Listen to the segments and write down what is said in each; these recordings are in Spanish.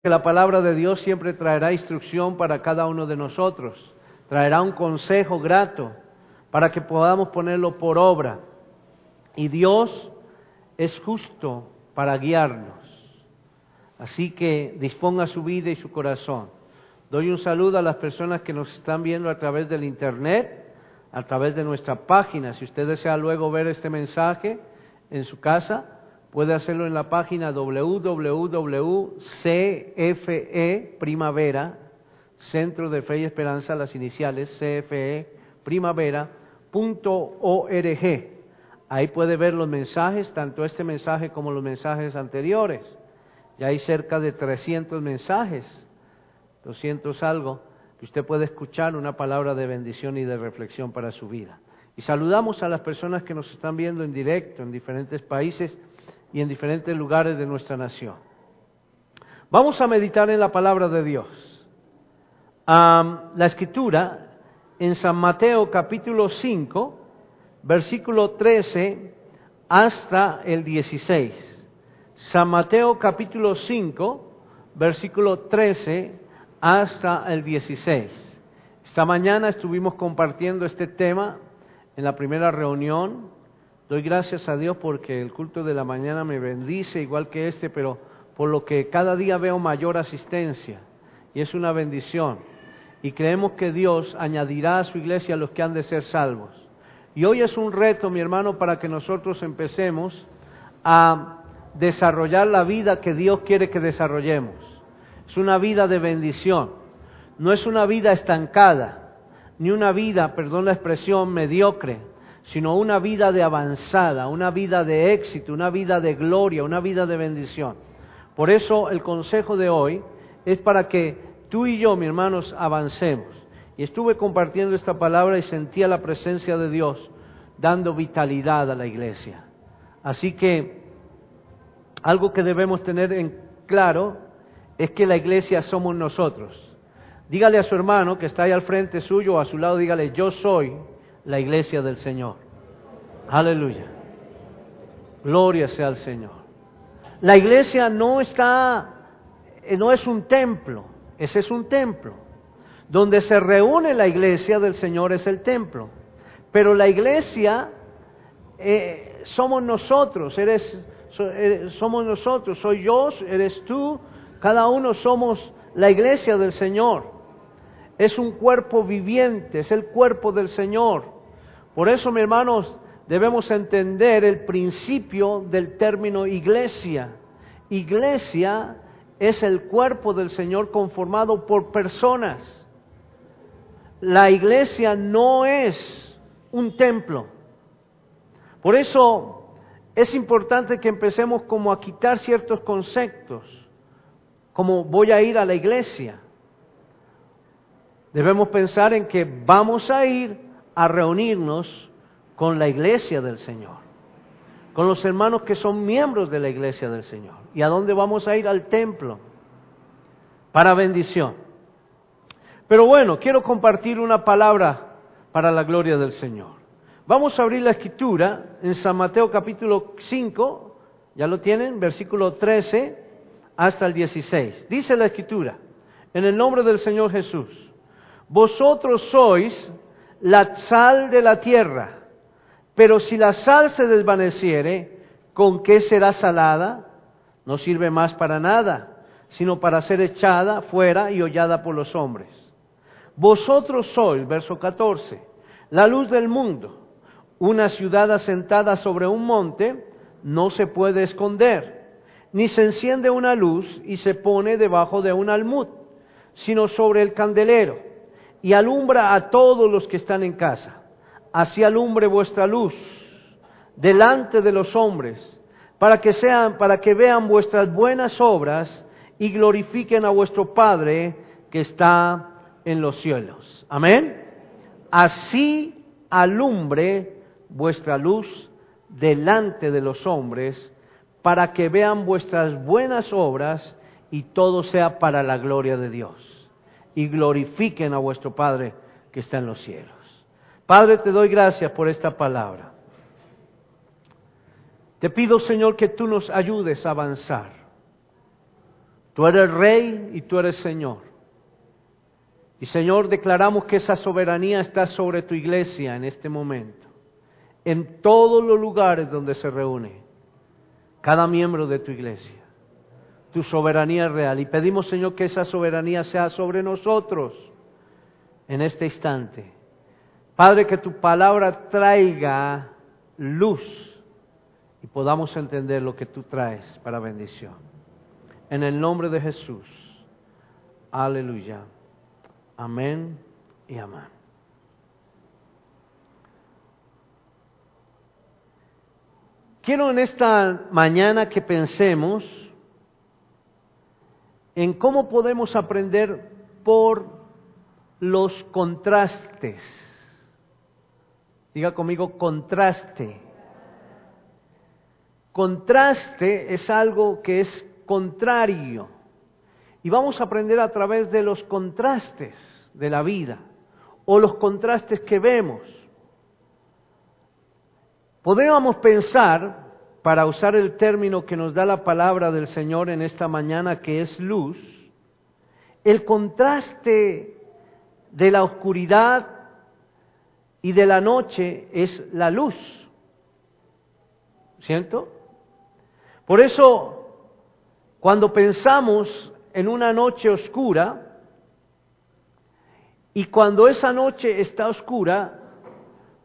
que la palabra de Dios siempre traerá instrucción para cada uno de nosotros, traerá un consejo grato para que podamos ponerlo por obra. Y Dios es justo para guiarnos. Así que disponga su vida y su corazón. Doy un saludo a las personas que nos están viendo a través del internet, a través de nuestra página. Si usted desea luego ver este mensaje en su casa, puede hacerlo en la página www.CFE Primavera, Centro de Fe y Esperanza, las iniciales CFE Primavera.org. Ahí puede ver los mensajes, tanto este mensaje como los mensajes anteriores. Ya hay cerca de 300 mensajes, 200 algo, que usted puede escuchar, una palabra de bendición y de reflexión para su vida. Y saludamos a las personas que nos están viendo en directo en diferentes países y en diferentes lugares de nuestra nación. Vamos a meditar en la palabra de Dios. La escritura en San Mateo capítulo 5, versículo 13 hasta el 16. San Mateo capítulo 5, versículo 13 hasta el 16. Esta mañana estuvimos compartiendo este tema en la primera reunión. Doy gracias a Dios porque el culto de la mañana me bendice igual que este, pero por lo que cada día veo mayor asistencia y es una bendición. Y creemos que Dios añadirá a su iglesia a los que han de ser salvos. Y hoy es un reto, mi hermano, para que nosotros empecemos a desarrollar la vida que Dios quiere que desarrollemos. Es una vida de bendición, no es una vida estancada, ni una vida, perdón la expresión, mediocre, sino una vida de avanzada, una vida de éxito, una vida de gloria, una vida de bendición. Por eso el consejo de hoy es para que tú y yo, mis hermanos, avancemos. Y estuve compartiendo esta palabra y sentía la presencia de Dios dando vitalidad a la iglesia. Así que algo que debemos tener en claro es que la iglesia somos nosotros. Dígale a su hermano que está ahí al frente suyo o a su lado, dígale: yo soy la iglesia del Señor. Aleluya. Gloria sea al Señor. La iglesia no es un templo, ese es un templo. Donde se reúne la iglesia del Señor es el templo. Pero la iglesia somos nosotros, somos nosotros, soy yo, eres tú, cada uno somos la iglesia del Señor. Es un cuerpo viviente, es el cuerpo del Señor. Por eso, mis hermanos, debemos entender el principio del término iglesia. Iglesia es el cuerpo del Señor conformado por personas. La iglesia no es un templo. Por eso es importante que empecemos como a quitar ciertos conceptos, como voy a ir a la iglesia. Debemos pensar en que vamos a ir a reunirnos con la iglesia del Señor, con los hermanos que son miembros de la iglesia del Señor. ¿Y a dónde vamos a ir? Al templo, para bendición. Pero bueno, quiero compartir una palabra para la gloria del Señor. Vamos a abrir la escritura en San Mateo capítulo 5, ya lo tienen, versículo 13 hasta el 16. Dice la escritura: en el nombre del Señor Jesús, vosotros sois la sal de la tierra, pero si la sal se desvaneciere, ¿con qué será salada? No sirve más para nada, sino para ser echada fuera y hollada por los hombres. Vosotros sois, verso 14, la luz del mundo. Una ciudad asentada sobre un monte no se puede esconder, ni se enciende una luz y se pone debajo de un almud, sino sobre el candelero, y alumbra a todos los que están en casa. Así alumbre vuestra luz delante de los hombres, para que vean vuestras buenas obras y glorifiquen a vuestro Padre que está en los cielos. Amén. Así alumbre vuestra luz delante de los hombres, para que vean vuestras buenas obras y todo sea para la gloria de Dios, y glorifiquen a vuestro Padre que está en los cielos. Padre, te doy gracias por esta palabra. Te pido, Señor, que tú nos ayudes a avanzar. Tú eres Rey y tú eres Señor. Y Señor, declaramos que esa soberanía está sobre tu iglesia en este momento, en todos los lugares donde se reúne cada miembro de tu iglesia. Tu soberanía es real. Y pedimos, Señor, que esa soberanía sea sobre nosotros en este instante. Padre, que tu palabra traiga luz y podamos entender lo que tú traes para bendición. En el nombre de Jesús. Aleluya. Amén y amén. Quiero en esta mañana que pensemos en cómo podemos aprender por los contrastes. Diga conmigo, contraste. Contraste es algo que es contrario. Y vamos a aprender a través de los contrastes de la vida, o los contrastes que vemos. Podríamos pensar, para usar el término que nos da la palabra del Señor en esta mañana, que es luz, el contraste de la oscuridad y de la noche es la luz. ¿Cierto? Por eso, cuando pensamos en una noche oscura, y cuando esa noche está oscura,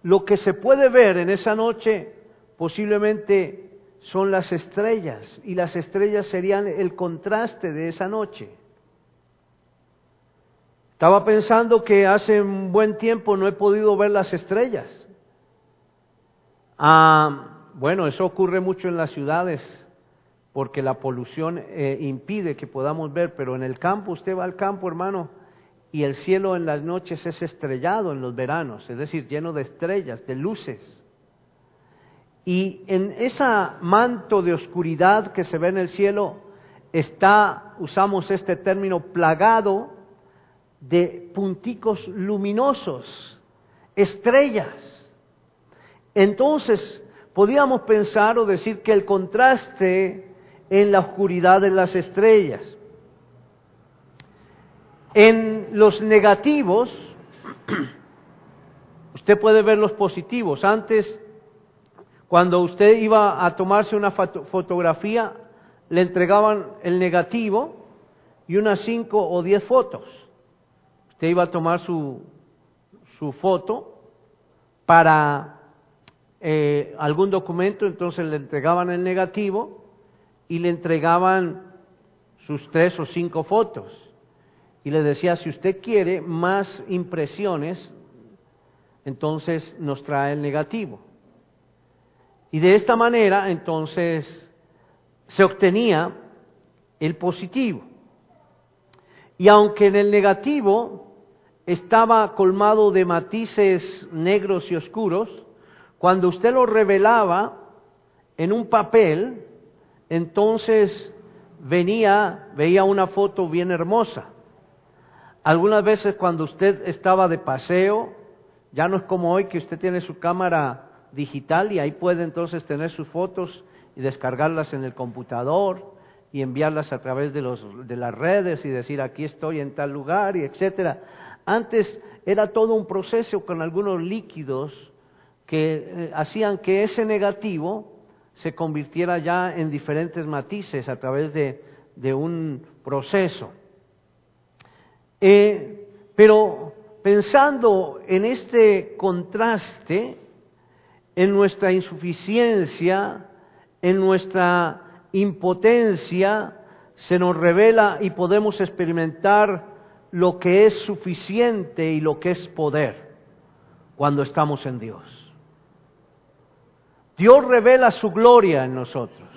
lo que se puede ver en esa noche posiblemente son las estrellas, y las estrellas serían el contraste de esa noche. Estaba pensando que hace un buen tiempo no he podido ver las estrellas. Bueno, eso ocurre mucho en las ciudades, porque la polución impide que podamos ver, pero en el campo, usted va al campo, hermano, y el cielo en las noches es estrellado en los veranos, es decir, lleno de estrellas, de luces. Y en ese manto de oscuridad que se ve en el cielo está, usamos este término, plagado de punticos luminosos, estrellas. Entonces, podríamos pensar o decir que el contraste en la oscuridad de las estrellas. En los negativos, usted puede ver los positivos. Antes, cuando usted iba a tomarse una fotografía, le entregaban el negativo y unas 5 o 10 fotos. Usted iba a tomar su foto para algún documento, entonces le entregaban el negativo y le entregaban sus 3 o 5 fotos. Y le decía, si usted quiere más impresiones, entonces nos trae el negativo. Y de esta manera, entonces, se obtenía el positivo. Y aunque en el negativo estaba colmado de matices negros y oscuros, cuando usted lo revelaba en un papel, entonces veía una foto bien hermosa. Algunas veces cuando usted estaba de paseo, ya no es como hoy que usted tiene su cámara digital y ahí puede entonces tener sus fotos y descargarlas en el computador y enviarlas a través de las redes y decir aquí estoy en tal lugar y etcétera. Antes era todo un proceso con algunos líquidos que hacían que ese negativo se convirtiera ya en diferentes matices a través de un proceso. Pero pensando en este contraste, en nuestra insuficiencia, en nuestra impotencia, se nos revela y podemos experimentar lo que es suficiente y lo que es poder cuando estamos en Dios. Dios revela su gloria en nosotros,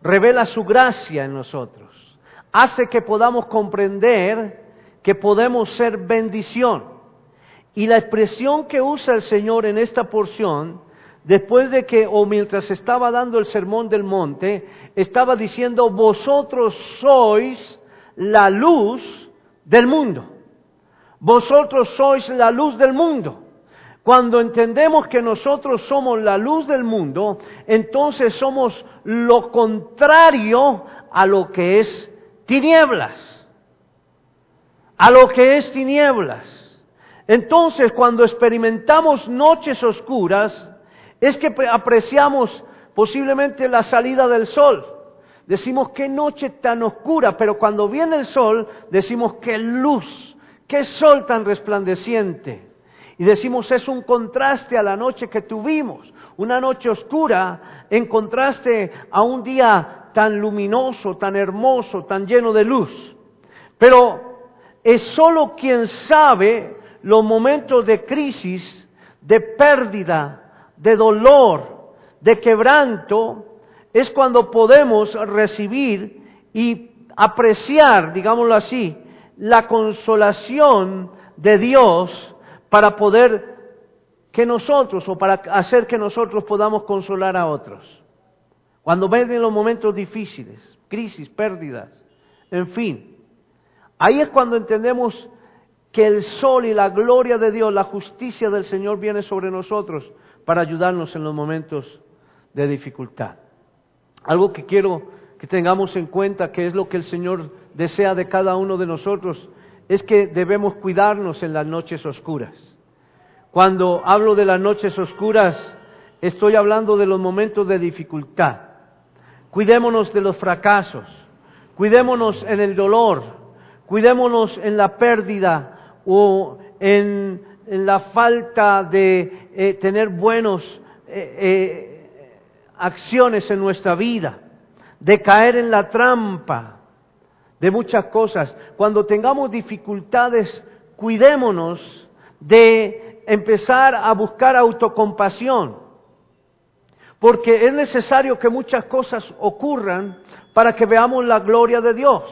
revela su gracia en nosotros, hace que podamos comprender que podemos ser bendición. Y la expresión que usa el Señor en esta porción, después de que, o mientras estaba dando el sermón del monte, estaba diciendo, vosotros sois la luz del mundo. Vosotros sois la luz del mundo. Cuando entendemos que nosotros somos la luz del mundo, entonces somos lo contrario a lo que es tinieblas, a lo que es tinieblas. Entonces, cuando experimentamos noches oscuras, es que apreciamos posiblemente la salida del sol. Decimos, qué noche tan oscura, pero cuando viene el sol, decimos, qué luz, qué sol tan resplandeciente. Y decimos, es un contraste a la noche que tuvimos, una noche oscura, en contraste a un día tan luminoso, tan hermoso, tan lleno de luz. Pero es solo quien sabe los momentos de crisis, de pérdida, de dolor, de quebranto, es cuando podemos recibir y apreciar, digámoslo así, la consolación de Dios para poder que nosotros, o para hacer que nosotros podamos consolar a otros. Cuando ven los momentos difíciles, crisis, pérdidas, en fin, ahí es cuando entendemos que el sol y la gloria de Dios, la justicia del Señor viene sobre nosotros para ayudarnos en los momentos de dificultad. Algo que quiero que tengamos en cuenta, que es lo que el Señor desea de cada uno de nosotros, es que debemos cuidarnos en las noches oscuras. Cuando hablo de las noches oscuras, estoy hablando de los momentos de dificultad. Cuidémonos de los fracasos, cuidémonos en el dolor, cuidémonos en la pérdida o en la falta de tener buenos acciones en nuestra vida, de caer en la trampa de muchas cosas. Cuando tengamos dificultades, cuidémonos de empezar a buscar autocompasión, porque es necesario que muchas cosas ocurran para que veamos la gloria de Dios.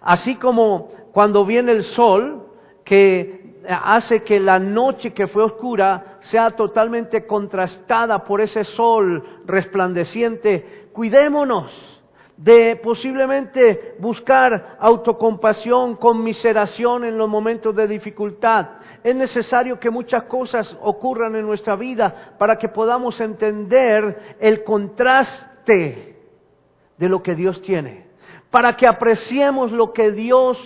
Así como cuando viene el sol, que hace que la noche que fue oscura sea totalmente contrastada por ese sol resplandeciente, cuidémonos de posiblemente buscar autocompasión, conmiseración en los momentos de dificultad. Es necesario que muchas cosas ocurran en nuestra vida para que podamos entender el contraste de lo que Dios tiene, para que apreciemos lo que Dios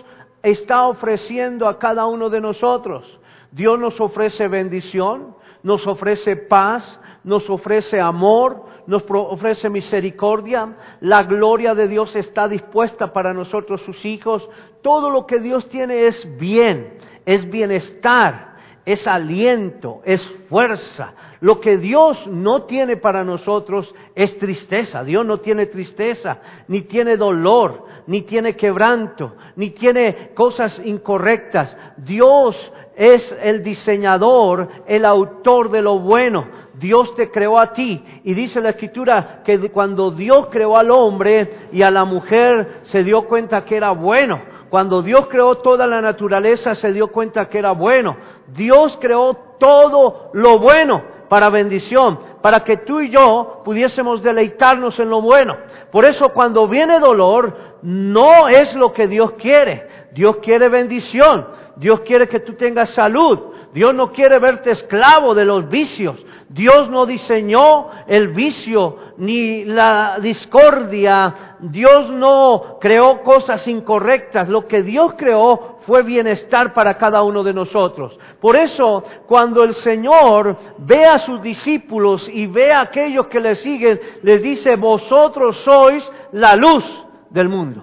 está ofreciendo a cada uno de nosotros. Dios nos ofrece bendición, nos ofrece paz, nos ofrece amor, nos ofrece misericordia. La gloria de Dios está dispuesta para nosotros, sus hijos. Todo lo que Dios tiene es bien, es bienestar, es aliento, es fuerza. Lo que Dios no tiene para nosotros es tristeza. Dios no tiene tristeza, ni tiene dolor, ni tiene quebranto, ni tiene cosas incorrectas. Dios es el diseñador, el autor de lo bueno. Dios te creó a ti, y dice la Escritura que cuando Dios creó al hombre y a la mujer se dio cuenta que era bueno. Cuando Dios creó toda la naturaleza se dio cuenta que era bueno. Dios creó todo lo bueno para bendición, para que tú y yo pudiésemos deleitarnos en lo bueno. Por eso cuando viene dolor, no es lo que Dios quiere. Dios quiere bendición, Dios quiere que tú tengas salud, Dios no quiere verte esclavo de los vicios. Dios no diseñó el vicio ni la discordia, Dios no creó cosas incorrectas. Lo que Dios creó fue bienestar para cada uno de nosotros. Por eso, cuando el Señor ve a sus discípulos y ve a aquellos que le siguen, les dice: vosotros sois la luz del mundo.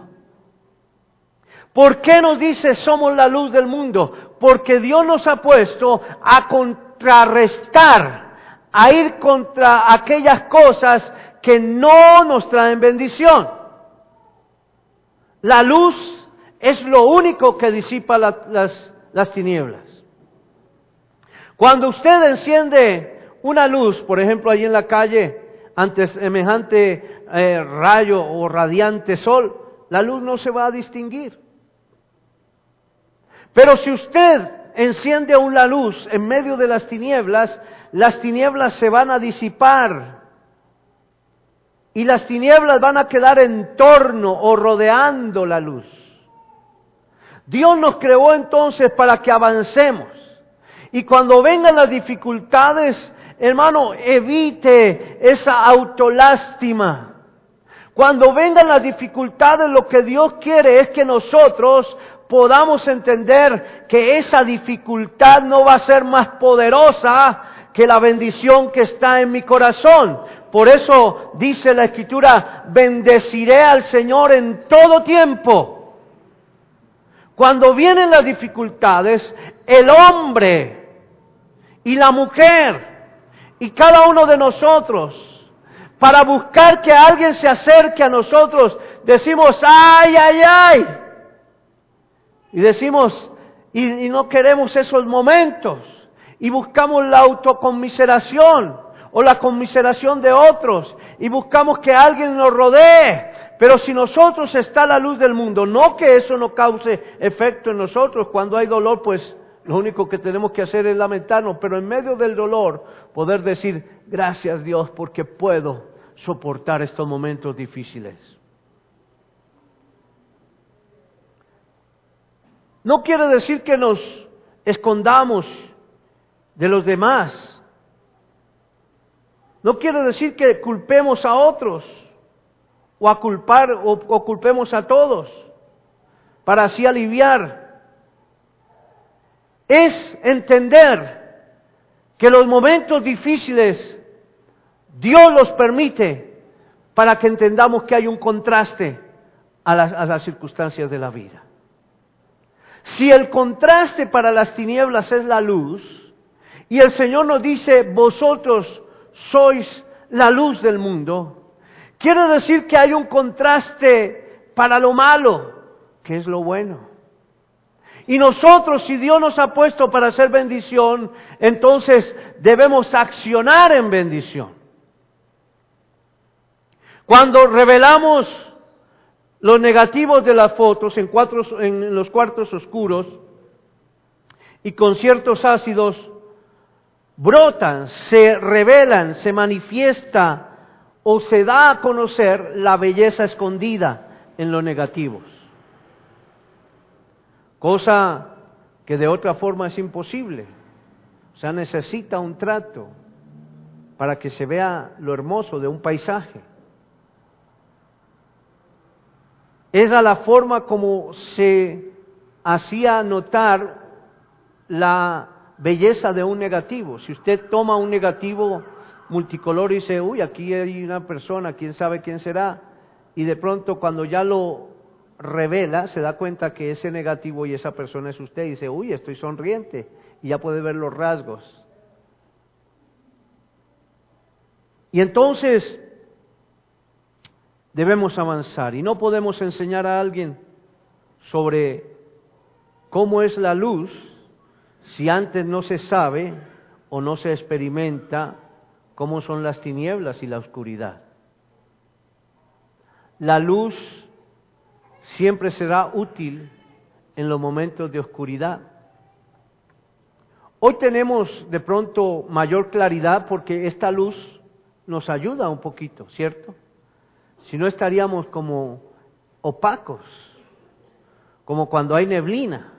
¿Por qué nos dice somos la luz del mundo? Porque Dios nos ha puesto a contrarrestar, a ir contra aquellas cosas que no nos traen bendición. La luz es lo único que disipa las tinieblas. Cuando usted enciende una luz, por ejemplo, allí en la calle, ante semejante rayo o radiante sol, la luz no se va a distinguir. Pero si usted enciende una luz en medio de las tinieblas se van a disipar. Y las tinieblas van a quedar en torno o rodeando la luz. Dios nos creó entonces para que avancemos. Y cuando vengan las dificultades, hermano, evite esa autolástima. Cuando vengan las dificultades, lo que Dios quiere es que nosotros podamos entender que esa dificultad no va a ser más poderosa que la bendición que está en mi corazón. Por eso dice la Escritura, bendeciré al Señor en todo tiempo. Cuando vienen las dificultades, el hombre y la mujer y cada uno de nosotros, para buscar que alguien se acerque a nosotros, decimos, ¡ay, ay, ay! Y decimos, y no queremos esos momentos, y buscamos la autoconmiseración, o la conmiseración de otros, y buscamos que alguien nos rodee. Pero si nosotros está la luz del mundo, no que eso no cause efecto en nosotros. Cuando hay dolor, pues lo único que tenemos que hacer es lamentarnos, pero en medio del dolor poder decir, gracias Dios porque puedo soportar estos momentos difíciles. No quiere decir que nos escondamos de los demás. No quiere decir que culpemos a otros o culpemos a todos para así aliviar. Es entender que los momentos difíciles Dios los permite para que entendamos que hay un contraste a las circunstancias de la vida. Si el contraste para las tinieblas es la luz, y el Señor nos dice, vosotros sois la luz del mundo, quiere decir que hay un contraste para lo malo, que es lo bueno. Y nosotros, si Dios nos ha puesto para hacer bendición, entonces debemos accionar en bendición. Cuando revelamos los negativos de las fotos en los cuartos oscuros y con ciertos ácidos, brotan, se revelan, se manifiesta o se da a conocer la belleza escondida en los negativos. Cosa que de otra forma es imposible. O sea, necesita un trato para que se vea lo hermoso de un paisaje. Esa es la forma como se hacía notar la belleza de un negativo. Si usted toma un negativo multicolor y dice, uy, aquí hay una persona, quién sabe quién será, y de pronto cuando ya lo revela, se da cuenta que ese negativo y esa persona es usted, y dice, uy, estoy sonriente, y ya puede ver los rasgos. Y entonces debemos avanzar, y no podemos enseñar a alguien sobre cómo es la luz si antes no se sabe o no se experimenta cómo son las tinieblas y la oscuridad. La luz siempre será útil en los momentos de oscuridad. Hoy tenemos de pronto mayor claridad porque esta luz nos ayuda un poquito, ¿cierto? Si no estaríamos como opacos, como cuando hay neblina.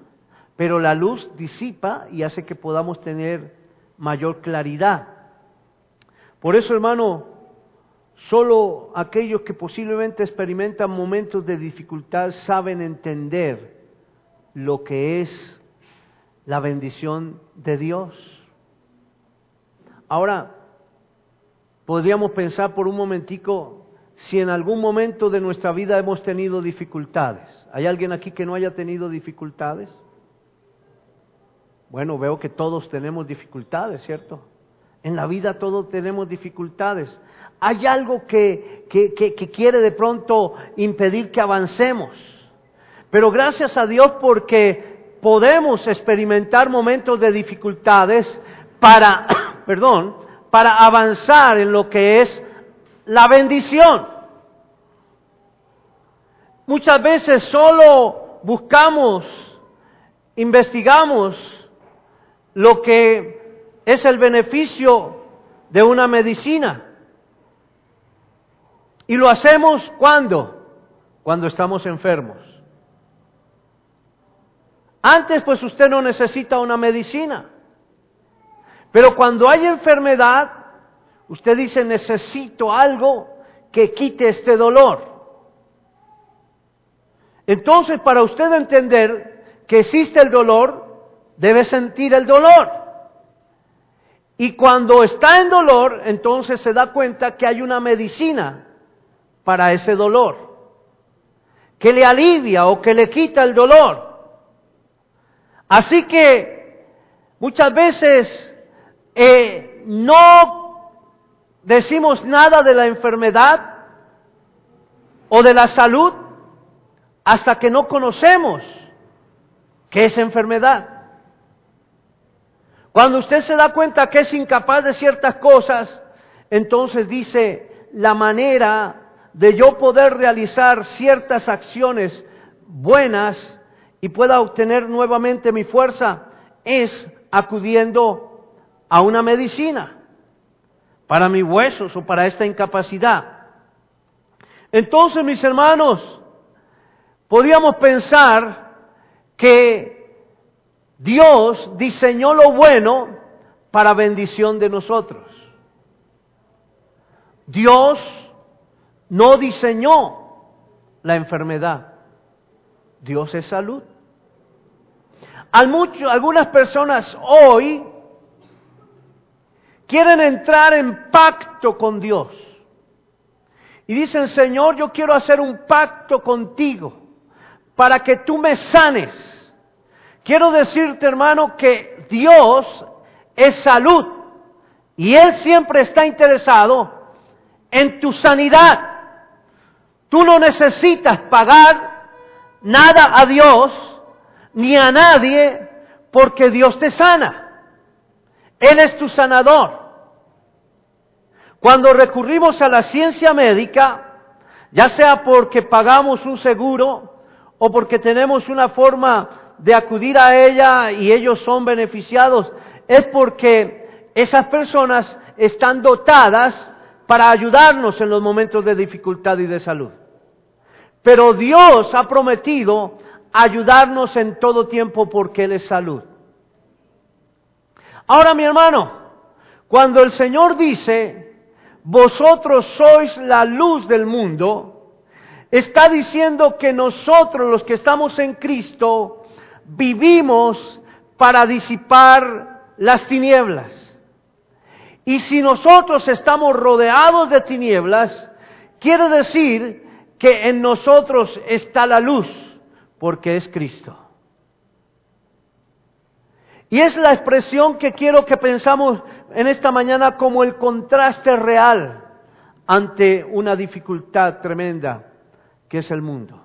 Pero la luz disipa y hace que podamos tener mayor claridad. Por eso, hermano, solo aquellos que posiblemente experimentan momentos de dificultad saben entender lo que es la bendición de Dios. Ahora, podríamos pensar por un momentico si en algún momento de nuestra vida hemos tenido dificultades. ¿Hay alguien aquí que no haya tenido dificultades? Bueno, veo que todos tenemos dificultades, ¿cierto? En la vida todos tenemos dificultades. Hay algo que quiere de pronto impedir que avancemos. Pero gracias a Dios porque podemos experimentar momentos de dificultades para, para avanzar en lo que es la bendición. Muchas veces solo buscamos, investigamos lo que es el beneficio de una medicina. Y lo hacemos ¿cuándo? Cuando estamos enfermos. Antes pues usted no necesita una medicina. Pero cuando hay enfermedad, usted dice necesito algo que quite este dolor. Entonces, para usted entender que existe el dolor, debe sentir el dolor. Y cuando está en dolor, entonces se da cuenta que hay una medicina para ese dolor, que le alivia o que le quita el dolor. Así que muchas veces no decimos nada de la enfermedad o de la salud hasta que no conocemos qué es enfermedad. Cuando usted se da cuenta que es incapaz de ciertas cosas, entonces dice, la manera de yo poder realizar ciertas acciones buenas y pueda obtener nuevamente mi fuerza es acudiendo a una medicina para mis huesos o para esta incapacidad. Entonces, mis hermanos, podríamos pensar que Dios diseñó lo bueno para bendición de nosotros. Dios no diseñó la enfermedad. Dios es salud. Algunas personas hoy quieren entrar en pacto con Dios. Y dicen, Señor, yo quiero hacer un pacto contigo para que tú me sanes. Quiero decirte, hermano, que Dios es salud y Él siempre está interesado en tu sanidad. Tú no necesitas pagar nada a Dios ni a nadie porque Dios te sana. Él es tu sanador. Cuando recurrimos a la ciencia médica, ya sea porque pagamos un seguro o porque tenemos una forma de acudir a ella y ellos son beneficiados, es porque esas personas están dotadas para ayudarnos en los momentos de dificultad y de salud. Pero Dios ha prometido ayudarnos en todo tiempo porque Él es salud. Ahora, mi hermano, cuando el Señor dice, vosotros sois la luz del mundo, está diciendo que nosotros, los que estamos en Cristo, vivimos para disipar las tinieblas. Y si nosotros estamos rodeados de tinieblas, quiere decir que en nosotros está la luz, porque es Cristo. Y es la expresión que quiero que pensamos en esta mañana como el contraste real ante una dificultad tremenda que es el mundo.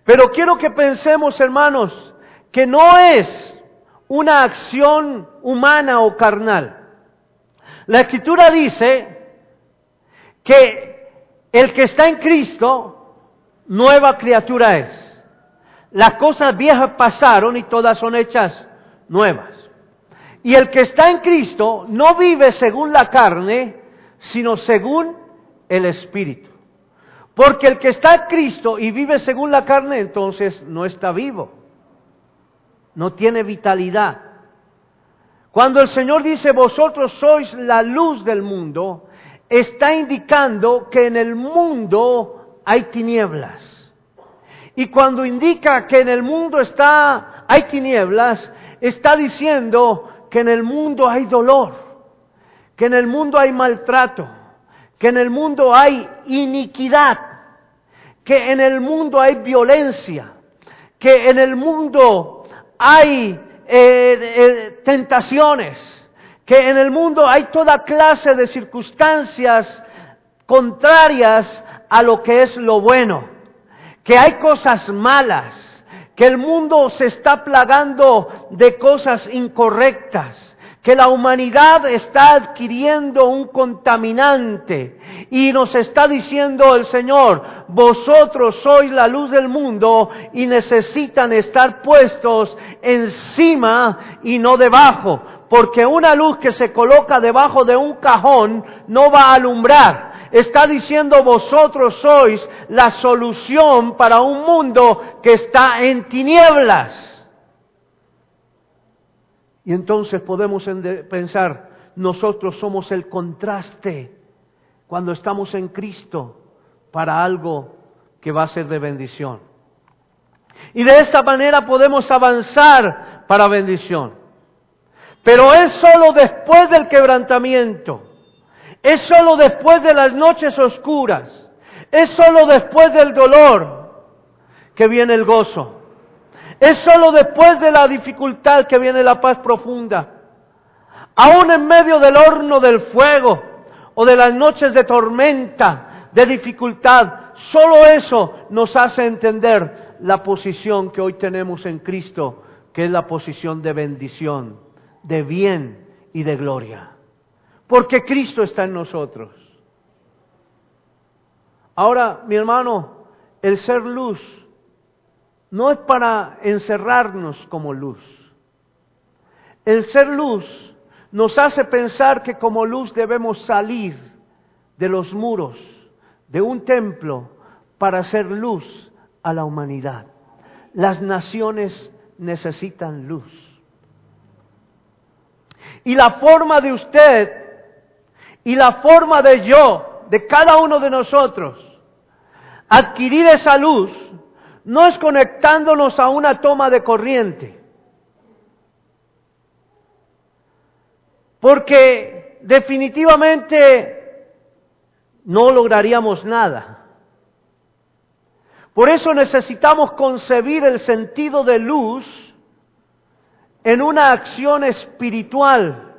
Pero quiero que pensemos, hermanos, que no es una acción humana o carnal. La Escritura dice que el que está en Cristo, nueva criatura es. Las cosas viejas pasaron y todas son hechas nuevas. Y el que está en Cristo no vive según la carne, sino según el Espíritu. Porque el que está en Cristo y vive según la carne, entonces no está vivo. No tiene vitalidad. Cuando el Señor dice, vosotros sois la luz del mundo, está indicando que en el mundo hay tinieblas. Y cuando indica que en el mundo hay tinieblas, está diciendo que en el mundo hay dolor, que en el mundo hay maltrato, que en el mundo hay iniquidad, que en el mundo hay violencia, que en el mundo hay tentaciones, que en el mundo hay toda clase de circunstancias contrarias a lo que es lo bueno, que hay cosas malas, que el mundo se está plagando de cosas incorrectas, que la humanidad está adquiriendo un contaminante y nos está diciendo el Señor, vosotros sois la luz del mundo y necesitan estar puestos encima y no debajo, porque una luz que se coloca debajo de un cajón no va a alumbrar. Está diciendo vosotros sois la solución para un mundo que está en tinieblas. Y entonces podemos pensar, nosotros somos el contraste cuando estamos en Cristo para algo que va a ser de bendición. Y de esta manera podemos avanzar para bendición. Pero es solo después del quebrantamiento, es solo después de las noches oscuras, es solo después del dolor que viene el gozo. Es solo después de la dificultad que viene la paz profunda. Aún en medio del horno del fuego o de las noches de tormenta, de dificultad, solo eso nos hace entender la posición que hoy tenemos en Cristo, que es la posición de bendición, de bien y de gloria. Porque Cristo está en nosotros. Ahora, mi hermano, el ser luz no es para encerrarnos como luz. El ser luz nos hace pensar que como luz debemos salir de los muros de un templo para hacer luz a la humanidad. Las naciones necesitan luz. Y la forma de usted y la forma de yo, de cada uno de nosotros, adquirir esa luz, no es conectándonos a una toma de corriente. Porque definitivamente no lograríamos nada. Por eso necesitamos concebir el sentido de luz en una acción espiritual,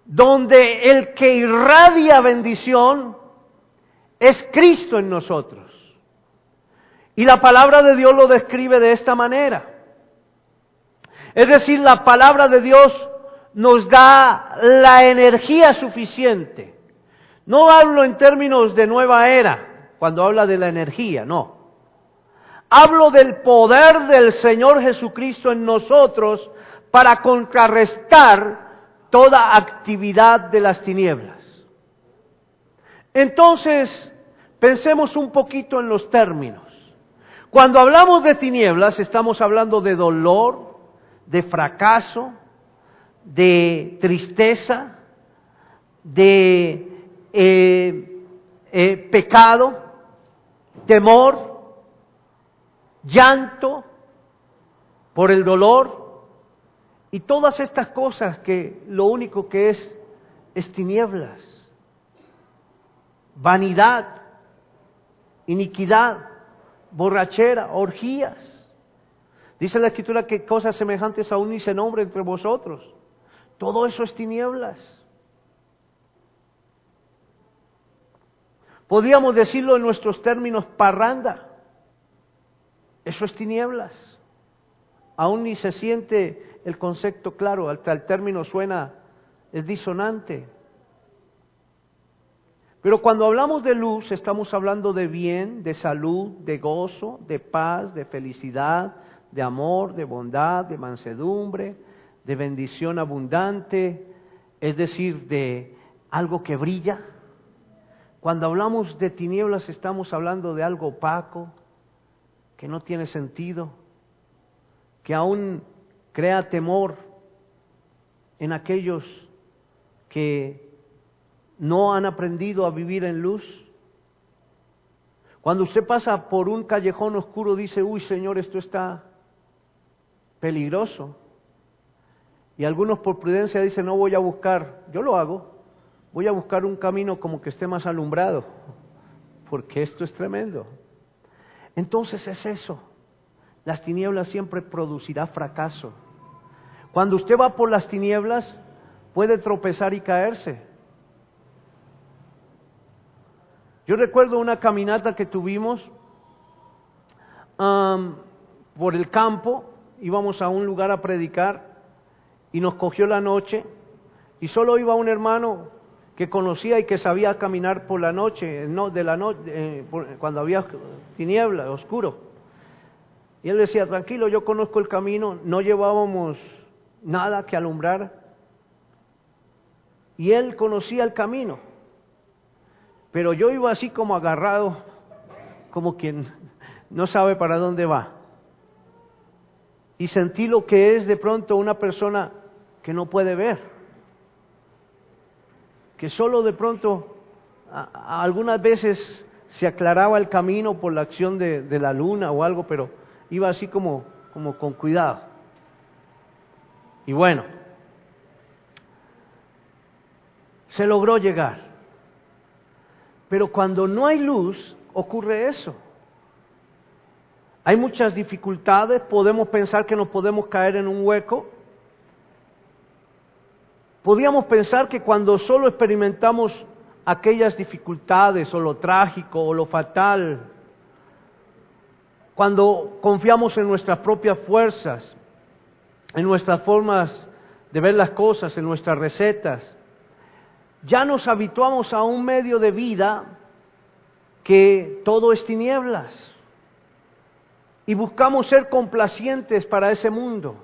donde el que irradia bendición es Cristo en nosotros. Y la palabra de Dios lo describe de esta manera. Es decir, la palabra de Dios nos da la energía suficiente. No hablo en términos de nueva era, cuando habla de la energía, no. Hablo del poder del Señor Jesucristo en nosotros para contrarrestar toda actividad de las tinieblas. Entonces, pensemos un poquito en los términos. Cuando hablamos de tinieblas, estamos hablando de dolor, de fracaso, de tristeza, de pecado, temor, llanto por el dolor y todas estas cosas que lo único que es tinieblas, vanidad, iniquidad, borrachera, orgías. Dice la Escritura que cosas semejantes aún ni se nombran entre vosotros. Todo eso es tinieblas. Podríamos decirlo en nuestros términos, parranda. Eso es tinieblas. Aún ni se siente el concepto claro, hasta el término suena, es disonante. Pero cuando hablamos de luz, estamos hablando de bien, de salud, de gozo, de paz, de felicidad, de amor, de bondad, de mansedumbre, de bendición abundante, es decir, de algo que brilla. Cuando hablamos de tinieblas estamos hablando de algo opaco, que no tiene sentido, que aún crea temor en aquellos que no han aprendido a vivir en luz. Cuando usted pasa por un callejón oscuro dice, uy Señor, esto está peligroso. Y algunos por prudencia dicen, no voy a buscar, yo lo hago, voy a buscar un camino como que esté más alumbrado, porque esto es tremendo. Entonces es eso, las tinieblas siempre producirá fracaso. Cuando usted va por las tinieblas, puede tropezar y caerse. Yo recuerdo una caminata que tuvimos por el campo, íbamos a un lugar a predicar y nos cogió la noche y solo iba un hermano que conocía y que sabía caminar por la noche, cuando había tiniebla, oscuro. Y él decía, tranquilo, yo conozco el camino, no llevábamos nada que alumbrar. Y él conocía el camino. Pero yo iba así como agarrado, como quien no sabe para dónde va. Y sentí lo que es de pronto una persona que no puede ver. Que solo de pronto algunas veces se aclaraba el camino por la acción de la luna o algo, pero iba así como con cuidado. Y bueno, se logró llegar. Pero cuando no hay luz, ocurre eso. Hay muchas dificultades, podemos pensar que nos podemos caer en un hueco. Podríamos pensar que cuando solo experimentamos aquellas dificultades o lo trágico o lo fatal, cuando confiamos en nuestras propias fuerzas, en nuestras formas de ver las cosas, en nuestras recetas, ya nos habituamos a un medio de vida que todo es tinieblas y buscamos ser complacientes para ese mundo.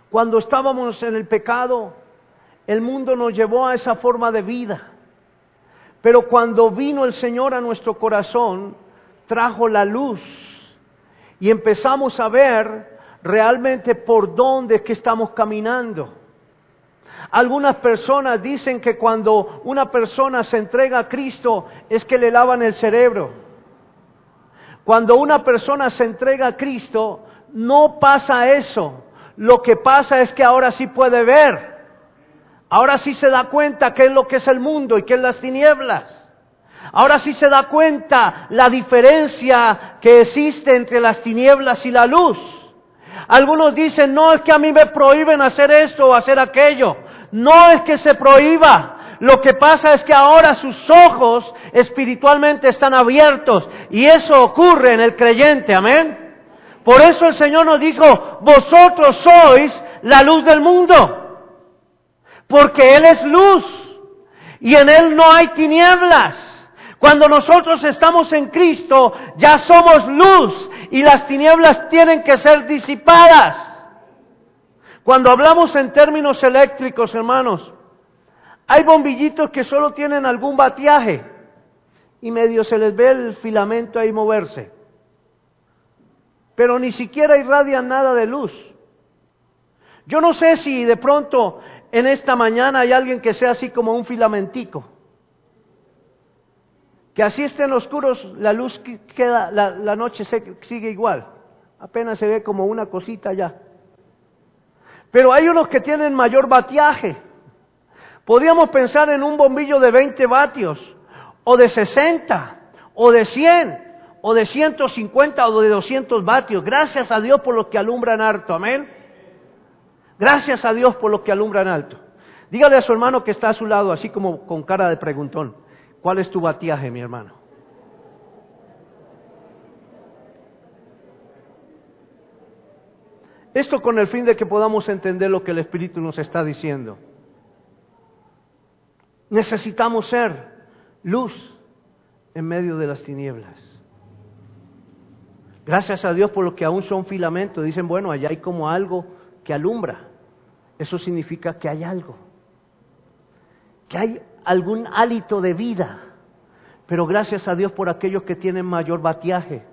Cuando estábamos en el pecado, el mundo nos llevó a esa forma de vida. Pero cuando vino el Señor a nuestro corazón, trajo la luz y empezamos a ver realmente por dónde es que estamos caminando. Algunas personas dicen que cuando una persona se entrega a Cristo es que le lavan el cerebro. Cuando una persona se entrega a Cristo, no pasa eso. Lo que pasa es que ahora sí puede ver. Ahora sí se da cuenta qué es lo que es el mundo y qué es las tinieblas. Ahora sí se da cuenta la diferencia que existe entre las tinieblas y la luz. Algunos dicen, no, es que a mí me prohíben hacer esto o hacer aquello. No es que se prohíba. Lo que pasa es que ahora sus ojos espiritualmente están abiertos. Y eso ocurre en el creyente, amén. Por eso el Señor nos dijo, vosotros sois la luz del mundo. Porque Él es luz y en Él no hay tinieblas. Cuando nosotros estamos en Cristo, ya somos luz y las tinieblas tienen que ser disipadas. Cuando hablamos en términos eléctricos, hermanos, hay bombillitos que solo tienen algún bateaje y medio se les ve el filamento ahí moverse. Pero ni siquiera irradian nada de luz. Yo no sé si de pronto en esta mañana hay alguien que sea así como un filamentico. Que así estén oscuros, la luz queda, la noche sigue igual. Apenas se ve como una cosita ya. Pero hay unos que tienen mayor bateaje. Podríamos pensar en un bombillo de 20 vatios, o de 60, o de 100, o de 150, o de 200 vatios. Gracias a Dios por los que alumbran alto, amén. Gracias a Dios por los que alumbran alto. Dígale a su hermano que está a su lado, así como con cara de preguntón, ¿cuál es tu bateaje, mi hermano? Esto con el fin de que podamos entender lo que el Espíritu nos está diciendo. Necesitamos ser luz en medio de las tinieblas. Gracias a Dios por lo que aún son filamentos. Dicen, bueno, allá hay como algo que alumbra. Eso significa que hay algo. Que hay algún hálito de vida. Pero gracias a Dios por aquellos que tienen mayor bateaje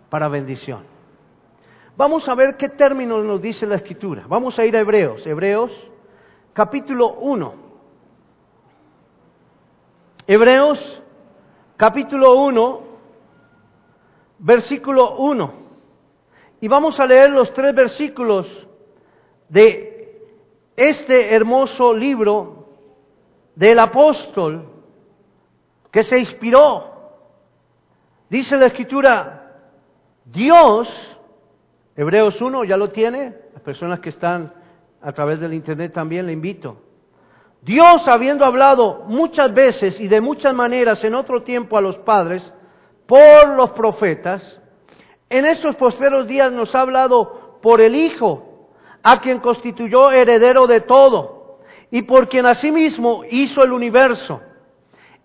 para bendición. Vamos a ver qué términos nos dice la Escritura. Vamos a ir a Hebreos. Hebreos capítulo 1. Hebreos capítulo 1, versículo 1. Y vamos a leer los 3 versículos de este hermoso libro del apóstol que se inspiró. Dice la Escritura, Dios, Hebreos 1, ¿ya lo tiene? Las personas que están a través del internet también le invito. Dios, habiendo hablado muchas veces y de muchas maneras en otro tiempo a los padres, por los profetas, en estos postreros días nos ha hablado por el Hijo, a quien constituyó heredero de todo, y por quien asimismo hizo el universo,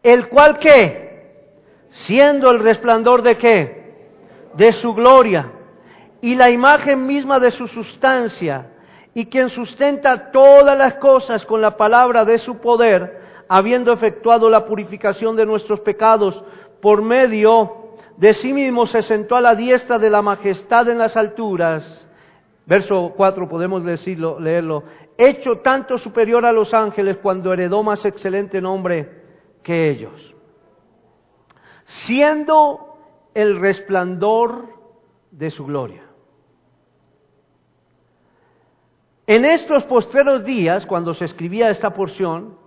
el cual ¿qué? Siendo el resplandor de ¿qué? De su gloria, y la imagen misma de su sustancia, y quien sustenta todas las cosas con la palabra de su poder, habiendo efectuado la purificación de nuestros pecados, por medio de sí mismo se sentó a la diestra de la majestad en las alturas. Verso 4 podemos leerlo. Hecho tanto superior a los ángeles cuando heredó más excelente nombre que ellos. siendo el resplandor de su gloria. En estos postreros días, cuando se escribía esta porción,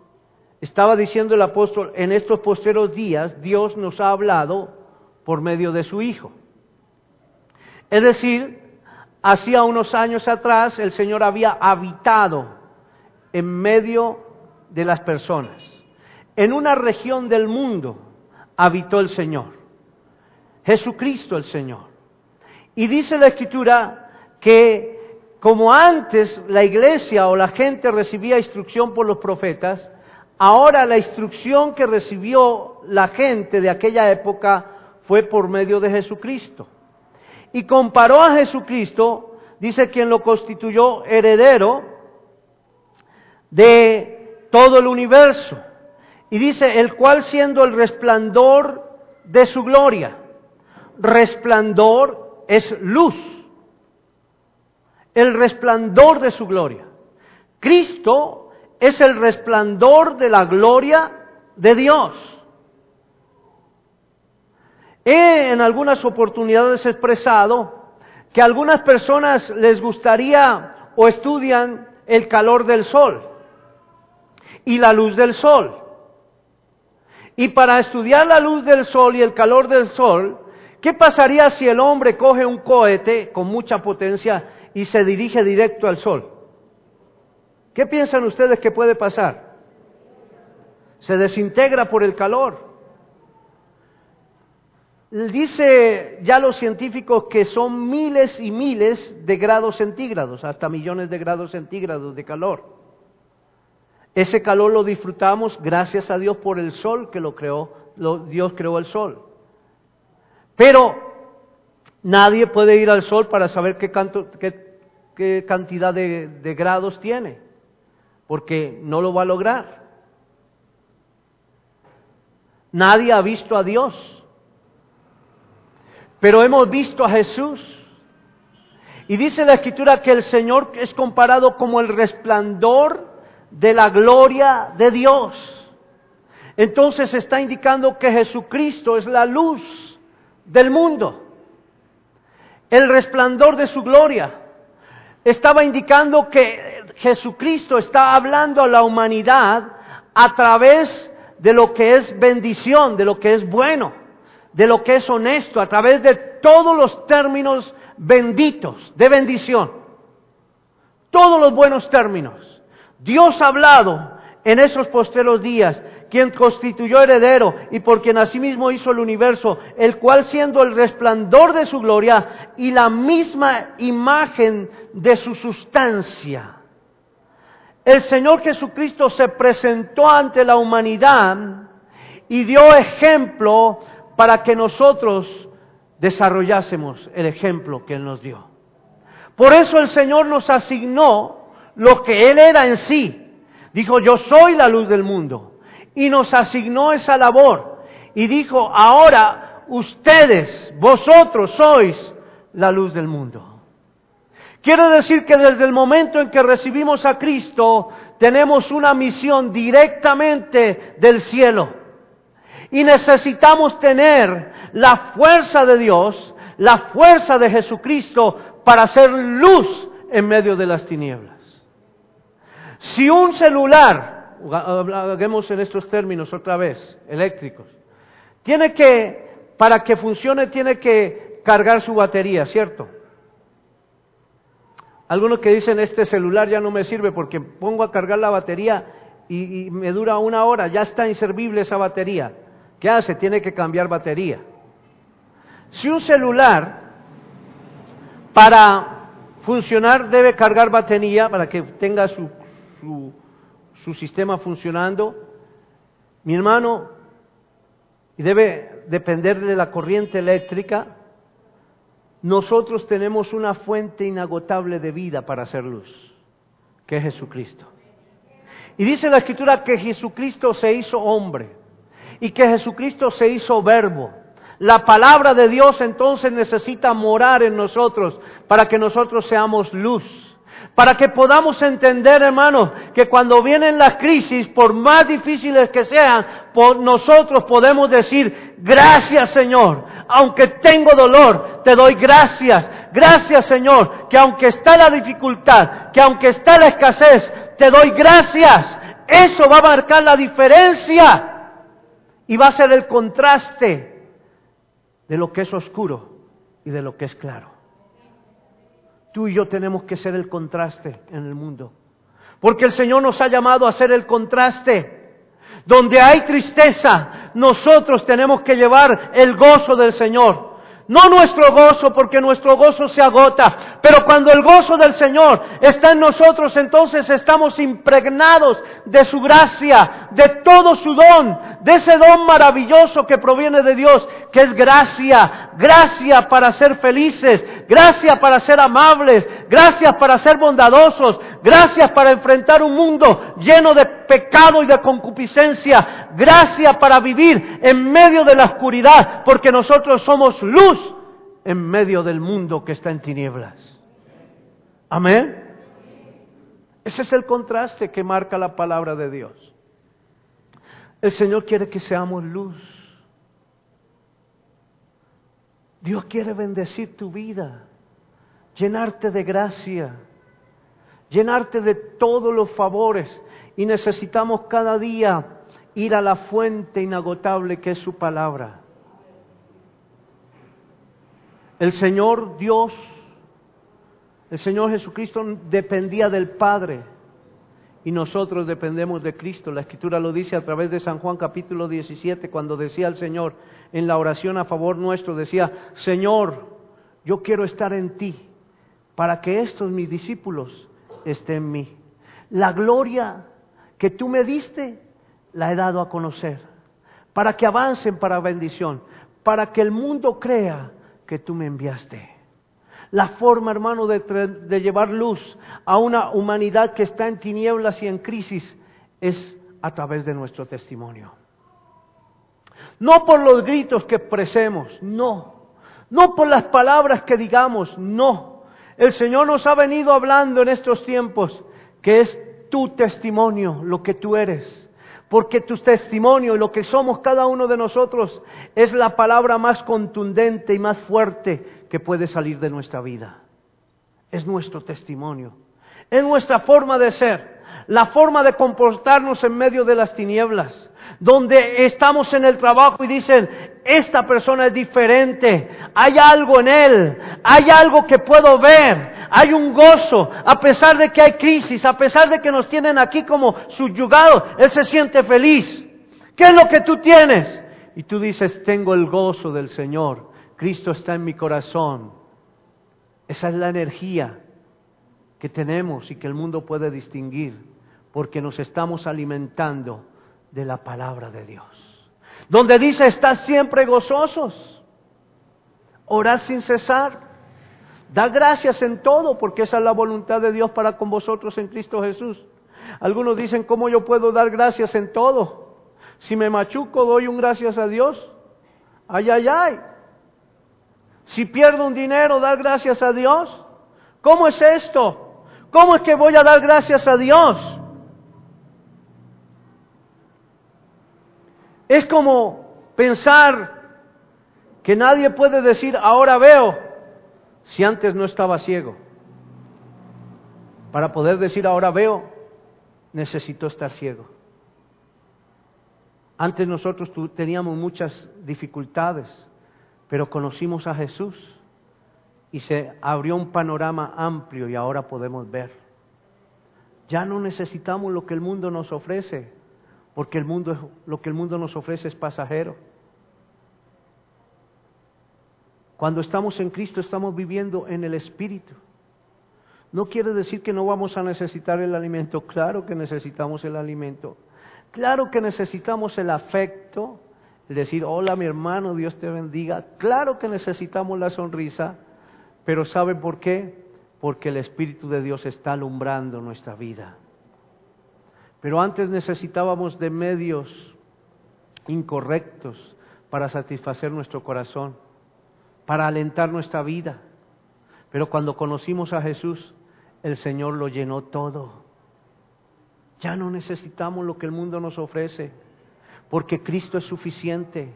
estaba diciendo el apóstol, en estos postreros días Dios nos ha hablado por medio de su Hijo. Es decir, hacía unos años atrás el Señor había habitado en medio de las personas. En una región del mundo habitó el Señor, Jesucristo el Señor. Y dice la Escritura que como antes la iglesia o la gente recibía instrucción por los profetas, ahora la instrucción que recibió la gente de aquella época fue por medio de Jesucristo. Y comparó a Jesucristo, dice, quien lo constituyó heredero de todo el universo. Y dice, el cual siendo el resplandor de su gloria. Resplandor es luz. El resplandor de su gloria. Cristo es el resplandor de la gloria de Dios. He en algunas oportunidades expresado que a algunas personas les gustaría o estudian el calor del sol y la luz del sol. Y para estudiar la luz del sol y el calor del sol, ¿qué pasaría si el hombre coge un cohete con mucha potencia y se dirige directo al sol? ¿Qué piensan ustedes que puede pasar? Se desintegra por el calor. Dice ya los científicos que son miles y miles de grados centígrados, hasta millones de grados centígrados de calor. Ese calor lo disfrutamos gracias a Dios por el sol que lo creó, Dios creó el sol. Pero nadie puede ir al sol para saber qué cantidad de grados tiene, porque no lo va a lograr. Nadie ha visto a Dios, pero hemos visto a Jesús. Y dice la Escritura que el Señor es comparado como el resplandor de la gloria de Dios. Entonces está indicando que Jesucristo es la luz del mundo, el resplandor de su gloria. Estaba indicando que Jesucristo está hablando a la humanidad a través de lo que es bendición, de lo que es bueno, de lo que es honesto, a través de todos los términos benditos, de bendición. Todos los buenos términos. Dios ha hablado en esos postreros días, quien constituyó heredero y por quien asimismo hizo el universo, el cual siendo el resplandor de su gloria y la misma imagen de su sustancia. El Señor Jesucristo se presentó ante la humanidad y dio ejemplo para que nosotros desarrollásemos el ejemplo que Él nos dio. Por eso el Señor nos asignó lo que Él era en sí. Dijo, yo soy la luz del mundo. Y nos asignó esa labor. Y dijo, ahora ustedes, vosotros sois la luz del mundo. Quiere decir que desde el momento en que recibimos a Cristo, tenemos una misión directamente del cielo. Y necesitamos tener la fuerza de Dios, la fuerza de Jesucristo para hacer luz en medio de las tinieblas. Si un celular, hablemos en estos términos otra vez, eléctricos, para que funcione tiene que cargar su batería, ¿cierto? Algunos que dicen, este celular ya no me sirve porque pongo a cargar la batería y me dura 1 hora, ya está inservible esa batería. ¿Qué hace? Tiene que cambiar batería. Si un celular, para funcionar, debe cargar batería para que tenga su sistema funcionando, mi hermano, y debe depender de la corriente eléctrica, nosotros tenemos una fuente inagotable de vida para hacer luz, que es Jesucristo. Y dice la Escritura que Jesucristo se hizo hombre, y que Jesucristo se hizo verbo. La palabra de Dios entonces necesita morar en nosotros, para que nosotros seamos luz. Para que podamos entender, hermanos, que cuando vienen las crisis, por más difíciles que sean, nosotros podemos decir, gracias Señor, aunque tengo dolor, te doy gracias. Gracias Señor, que aunque está la dificultad, que aunque está la escasez, te doy gracias. Eso va a marcar la diferencia y va a ser el contraste de lo que es oscuro y de lo que es claro. Tú y yo tenemos que ser el contraste en el mundo. Porque el Señor nos ha llamado a ser el contraste. Donde hay tristeza, nosotros tenemos que llevar el gozo del Señor. No nuestro gozo, porque nuestro gozo se agota. Pero cuando el gozo del Señor está en nosotros, entonces estamos impregnados de su gracia, de todo su don, de ese don maravilloso que proviene de Dios, que es gracia. Gracia para ser felices, gracia para ser amables, gracias para ser bondadosos, gracias para enfrentar un mundo lleno de pecado y de concupiscencia, gracia para vivir en medio de la oscuridad, porque nosotros somos luz en medio del mundo que está en tinieblas. Amén. Ese es el contraste que marca la palabra de Dios. El Señor quiere que seamos luz. Dios quiere bendecir tu vida, llenarte de gracia, llenarte de todos los favores, y necesitamos cada día ir a la fuente inagotable que es su palabra. El Señor Dios, el Señor Jesucristo dependía del Padre y nosotros dependemos de Cristo. La Escritura lo dice a través de San Juan capítulo 17, cuando decía el Señor en la oración a favor nuestro, decía, Señor, yo quiero estar en ti para que estos mis discípulos estén en mí. La gloria que tú me diste la he dado a conocer, para que avancen para bendición, para que el mundo crea que tú me enviaste. La forma, hermano, de llevar luz a una humanidad que está en tinieblas y en crisis es a través de nuestro testimonio. No por los gritos que expresemos, no por las palabras que digamos, no. El Señor nos ha venido hablando en estos tiempos que es tu testimonio, lo que tú eres. Porque tu testimonio y lo que somos cada uno de nosotros es la palabra más contundente y más fuerte que puede salir de nuestra vida. Es nuestro testimonio, es nuestra forma de ser, la forma de comportarnos en medio de las tinieblas, donde estamos en el trabajo y dicen, esta persona es diferente, hay algo en él, hay algo que puedo ver, hay un gozo, a pesar de que hay crisis, a pesar de que nos tienen aquí como subyugados, él se siente feliz. ¿Qué es lo que tú tienes? Y tú dices, tengo el gozo del Señor, Cristo está en mi corazón. Esa es la energía que tenemos y que el mundo puede distinguir, porque nos estamos alimentando de la palabra de Dios. Donde dice, estad siempre gozosos, orad sin cesar, da gracias en todo, porque esa es la voluntad de Dios para con vosotros en Cristo Jesús. Algunos dicen, ¿cómo yo puedo dar gracias en todo? Si me machuco, doy un gracias a Dios. Ay, ay, ay. Si pierdo un dinero, dar gracias a Dios. ¿Cómo es esto? ¿Cómo es que voy a dar gracias a Dios? Es como pensar que nadie puede decir, ahora veo, si antes no estaba ciego. Para poder decir, ahora veo, necesito estar ciego. Antes nosotros teníamos muchas dificultades, pero conocimos a Jesús y se abrió un panorama amplio y ahora podemos ver. Ya no necesitamos lo que el mundo nos ofrece, porque lo que el mundo nos ofrece es pasajero. Cuando estamos en Cristo estamos viviendo en el Espíritu. No quiere decir que no vamos a necesitar el alimento. Claro que necesitamos el alimento. Claro que necesitamos el afecto, el decir, hola mi hermano, Dios te bendiga. Claro que necesitamos la sonrisa, pero ¿sabe por qué? Porque el Espíritu de Dios está alumbrando nuestra vida. Pero antes necesitábamos de medios incorrectos para satisfacer nuestro corazón, para alentar nuestra vida. Pero cuando conocimos a Jesús, el Señor lo llenó todo. Ya no necesitamos lo que el mundo nos ofrece, porque Cristo es suficiente.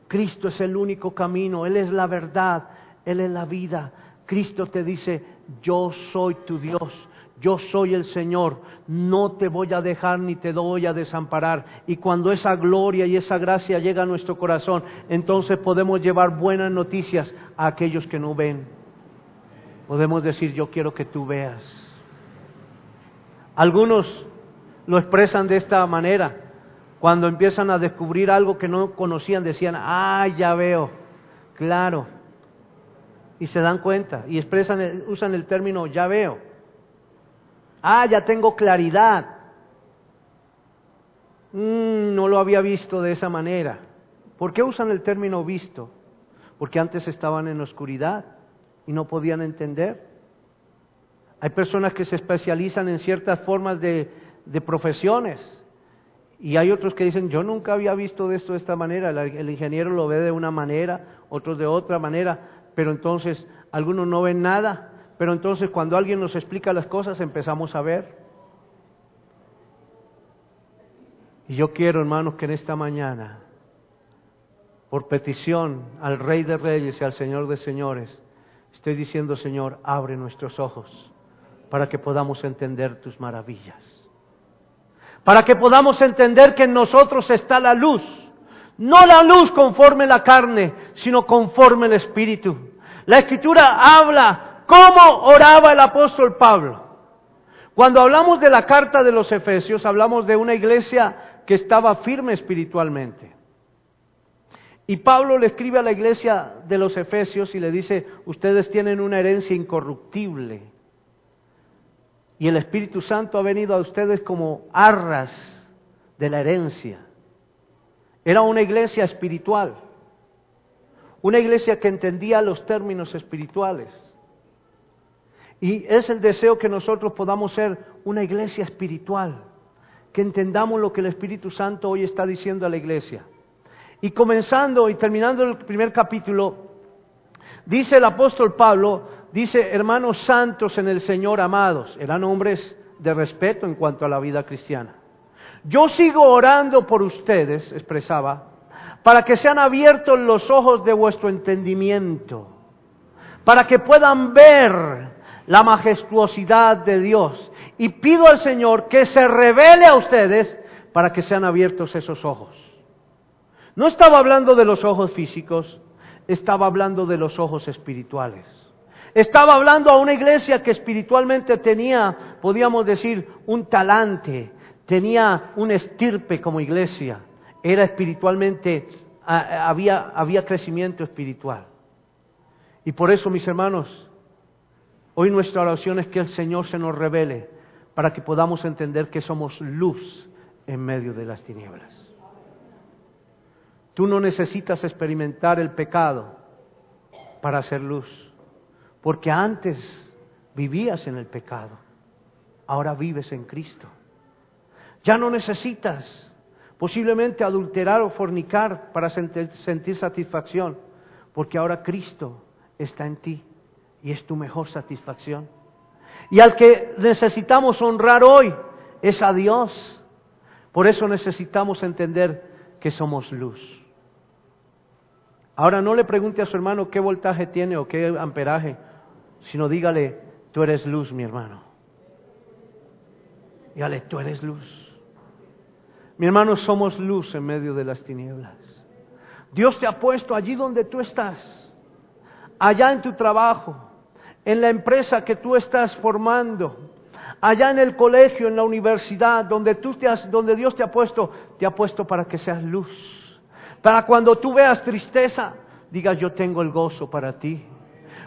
Cristo es el único camino, Él es la verdad, Él es la vida. Cristo te dice, yo soy tu Dios, yo soy el Señor, no te voy a dejar ni te voy a desamparar. Y cuando esa gloria y esa gracia llega a nuestro corazón, entonces podemos llevar buenas noticias a aquellos que no ven. Podemos decir, yo quiero que tú veas. Algunos lo expresan de esta manera. Cuando empiezan a descubrir algo que no conocían, decían, ya veo, claro. Y se dan cuenta y usan el término ya veo. Ya tengo claridad. No lo había visto de esa manera. ¿Por qué usan el término visto? Porque antes estaban en oscuridad y no podían entender. Hay personas que se especializan en ciertas formas de profesiones. Y hay otros que dicen, yo nunca había visto esto de esta manera. El ingeniero lo ve de una manera, otros de otra manera, pero entonces algunos no ven nada. Pero entonces cuando alguien nos explica las cosas empezamos a ver. Y yo quiero, hermanos, que en esta mañana, por petición al Rey de Reyes y al Señor de Señores, estoy diciendo, Señor, abre nuestros ojos para que podamos entender tus maravillas. Para que podamos entender que en nosotros está la luz, no la luz conforme la carne, sino conforme el Espíritu. La Escritura habla cómo oraba el apóstol Pablo. Cuando hablamos de la carta de los Efesios, hablamos de una iglesia que estaba firme espiritualmente. Y Pablo le escribe a la iglesia de los Efesios y le dice, ustedes tienen una herencia incorruptible. Y el Espíritu Santo ha venido a ustedes como arras de la herencia. Era una iglesia espiritual, una iglesia que entendía los términos espirituales. Y es el deseo que nosotros podamos ser una iglesia espiritual, que entendamos lo que el Espíritu Santo hoy está diciendo a la iglesia. Y comenzando y terminando el primer capítulo, dice el apóstol Pablo, dice, hermanos santos en el Señor amados, eran hombres de respeto en cuanto a la vida cristiana. Yo sigo orando por ustedes, expresaba, para que sean abiertos los ojos de vuestro entendimiento, para que puedan ver la majestuosidad de Dios. Y pido al Señor que se revele a ustedes para que sean abiertos esos ojos. No estaba hablando de los ojos físicos, estaba hablando de los ojos espirituales. Estaba hablando a una iglesia que espiritualmente tenía, podíamos decir, un talante, tenía un estirpe como iglesia. Era espiritualmente, había crecimiento espiritual. Y por eso, mis hermanos, hoy nuestra oración es que el Señor se nos revele para que podamos entender que somos luz en medio de las tinieblas. Tú no necesitas experimentar el pecado para hacer luz. Porque antes vivías en el pecado, ahora vives en Cristo. Ya no necesitas posiblemente adulterar o fornicar para sentir satisfacción, porque ahora Cristo está en ti y es tu mejor satisfacción. Y al que necesitamos honrar hoy es a Dios. Por eso necesitamos entender que somos luz. Ahora no le pregunte a su hermano qué voltaje tiene o qué amperaje, sino dígale, tú eres luz, mi hermano. Dígale, tú eres luz. Mi hermano, somos luz en medio de las tinieblas. Dios te ha puesto allí donde tú estás, allá en tu trabajo, en la empresa que tú estás formando, allá en el colegio, en la universidad, donde Dios te ha puesto para que seas luz. Para cuando tú veas tristeza, digas, yo tengo el gozo para ti.